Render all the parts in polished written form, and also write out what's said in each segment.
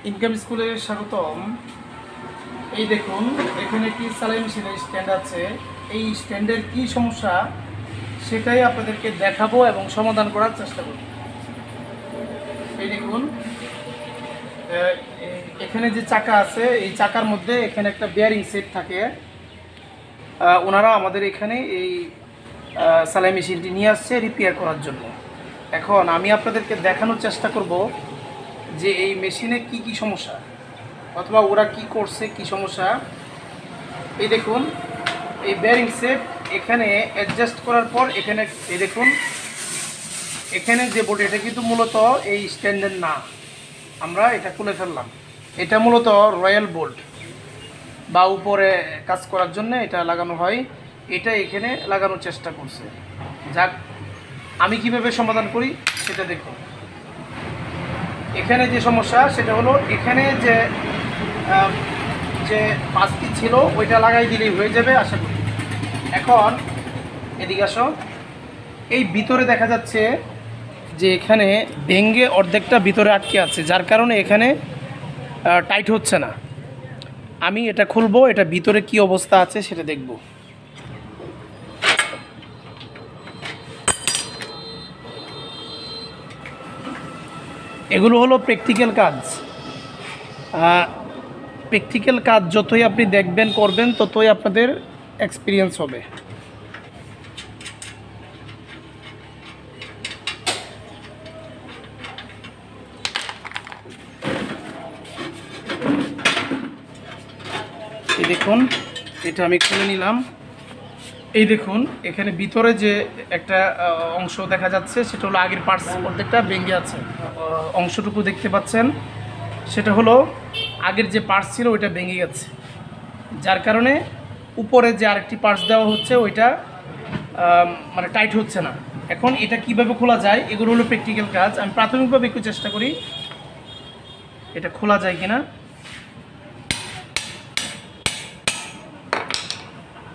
Income স্কুলে স্বাগতম। এই দেখুন, এখানে একটি সেলাই মেশিনের স্ট্যান্ড আছে। এই স্ট্যান্ডের কি সমস্যা সেটাই আপনাদেরকে দেখাবো এবং সমাধান করার চেষ্টা করব। এই দেখুন, এখানে যে চাকা আছে, এই চাকার মধ্যে এখানে একটা বেয়ারিং সেট থাকে। ওনারা আমাদের এখানে এই সেলাই মেশিনটি নিয়ে আসছে রিপেয়ার করার জন্য। এখন আমি আপনাদেরকে দেখানোর চেষ্টা করব যে এই মেশিনে কি কি সমস্যা, অথবা ওরা কি করছে, কি সমস্যা। এই দেখুন, এই বেয়ারিং সেট এখানে অ্যাডজাস্ট করার পর এখানে এই দেখুন, এখানে যে বোর্ড, এটা কিন্তু মূলত এই স্ট্যান্ডার্ড না, আমরা এটা খুলে ফেললাম। এটা মূলত রয়্যাল বোল্ট বা উপরে কাজ করার জন্য এটা লাগানো হয়। এটা এখানে লাগানোর চেষ্টা করছে। যাক, আমি কিভাবে সমাধান করি সেটা দেখুন। এখানে যে সমস্যা সেটা হলো, এখানে যে যে পাঁচটি ছিল ওইটা লাগাই দিলেই হয়ে যাবে আশা করি। এখন এদিকে আসো। এই ভিতরে দেখা যাচ্ছে যে এখানে ভেঙ্গে অর্ধেকটা ভিতরে আটকে আছে, যার কারণে এখানে টাইট হচ্ছে না। আমি এটা খুলবো, এটা ভিতরে কি অবস্থা আছে সেটা দেখব। এগুলো হলো প্র্যাকটিক্যাল কাজ। প্র্যাকটিক্যাল কাজ যতই আপনি দেখবেন, করবেন, ততই আপনাদের এক্সপিরিয়েন্স হবে। এই দেখুন, এটা আমি খুলে নিলাম। এই দেখুন, এখানে ভিতরে যে একটা অংশ দেখা যাচ্ছে সেটা হলো আগের পার্টস প্রত্যেকটা ভেঙে আছে। অংশটুকু দেখতে পাচ্ছেন, সেটা হলো আগের যে পার্টস ছিল ওইটা ভেঙে গেছে, যার কারণে উপরে যে আরেকটি পার্টস দেওয়া হচ্ছে ওইটা মানে টাইট হচ্ছে না। এখন এটা কিভাবে খোলা যায়, এগুলো হলো প্র্যাকটিক্যাল কাজ। আমি প্রাথমিকভাবে একটু চেষ্টা করি এটা খোলা যায় কিনা।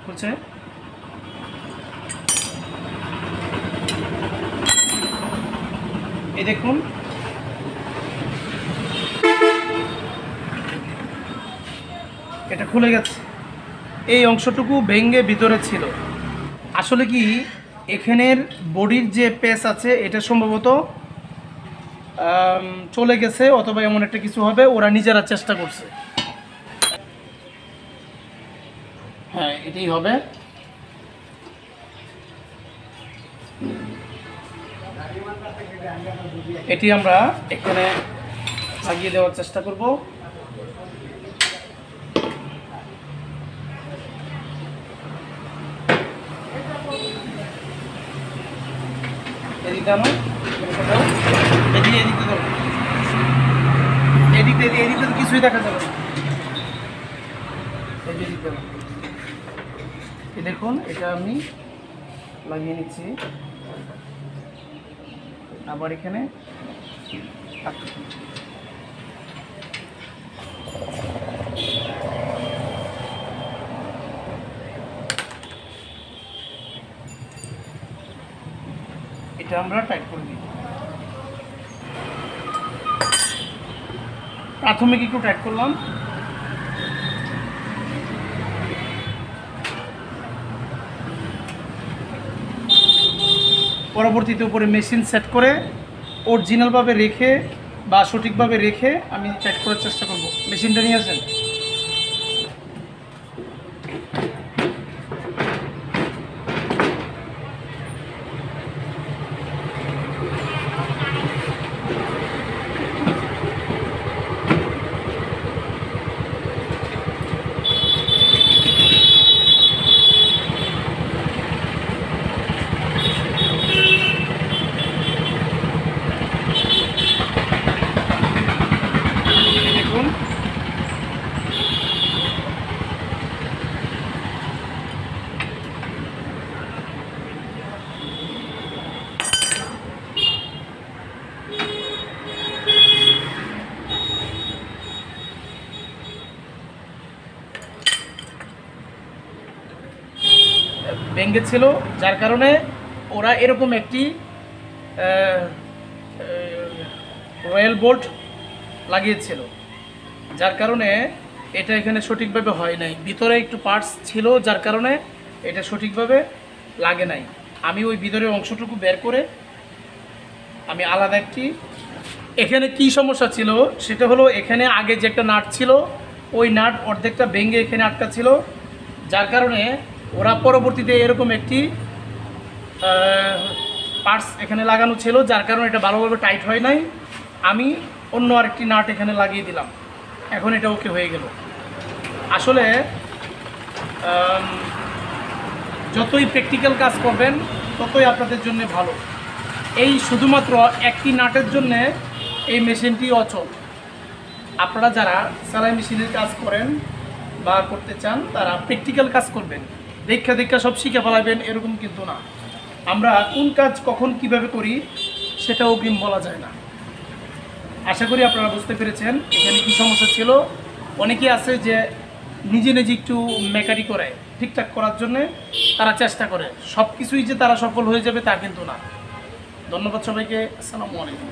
খুলছে। এই দেখুন, এটা খুলে গেছে। এই অংশটুকু ভেঙে ভিতরে ছিল। আসলে কি, এখানের বডির যে পেস আছে এটা সম্ভবত চলে গেছে, অথবা এমন একটা কিছু হবে, ওরা নিজেরা চেষ্টা করছে। হ্যাঁ, এটাই হবে। এটি আমরা এখানে লাগিয়ে দেওয়ার চেষ্টা করব। এদিকে আনো, এদিকে এদিকে ধরো, এদিকে এদিকে তো কিছুই দেখা যাবে না। এদিকে এই দেখুন, এটা আমি লাগিয়ে নিচ্ছি। আবার এখানে এটা আমরা টাইট করে দিই। প্রাথমিক একটু টাইট করলাম। পরবর্তীতে উপরে মেশিন সেট করে অরিজিনালভাবে রেখে বা সঠিকভাবে রেখে আমি টাইট করার চেষ্টা করব। মেশিনটা নিয়ে আসেন। দেখুন, ভেঙে ছিল, যার কারণে ওরা এরকম একটি রয়্যাল বোল্ট লাগিয়েছিল। যার কারণে এটা এখানে সঠিকভাবে হয় নাই, ভিতরে একটু পার্টস ছিল যার কারণে এটা সঠিকভাবে লাগে নাই। আমি ওই ভিতরের অংশটুকু বের করে আমি আলাদা একটি, এখানে কি সমস্যা ছিল সেটা হলো এখানে আগে যে একটা নাট ছিল ওই নাট অর্ধেকটা ভেঙে এখানে আটকা ছিল, যার কারণে ওরা পরবর্তীতে এরকম একটি পার্টস এখানে লাগানো ছিল, যার কারণে এটা ভালোভাবে টাইট হয় নাই। আমি অন্য আরেকটি নাট এখানে লাগিয়ে দিলাম, এখন এটা ওকে হয়ে গেল। আসলে যতই প্র্যাকটিক্যাল কাজ করবেন ততই আপনাদের জন্য ভালো। এই শুধুমাত্র একটি নাটের জন্যে এই মেশিনটি অচল। আপনারা যারা সেলাই মেশিনের কাজ করেন বা করতে চান তারা প্র্যাকটিক্যাল কাজ করবেন, দেখা সব শিখে ফেলাবেন এরকম কিন্তু না। আমরা কোন কাজ কখন কিভাবে করি সেটা অগ্রিম বলা যায় না। আশা করি আপনারা বুঝতে পেরেছেন এখানে কী সমস্যা ছিল। অনেকেই আছে যে নিজে নিজে একটু মেকারি করে ঠিকঠাক করার জন্যে তারা চেষ্টা করে, সব কিছুই যে তারা সফল হয়ে যাবে তা কিন্তু না। ধন্যবাদ সবাইকে, আসসালামু আলাইকুম।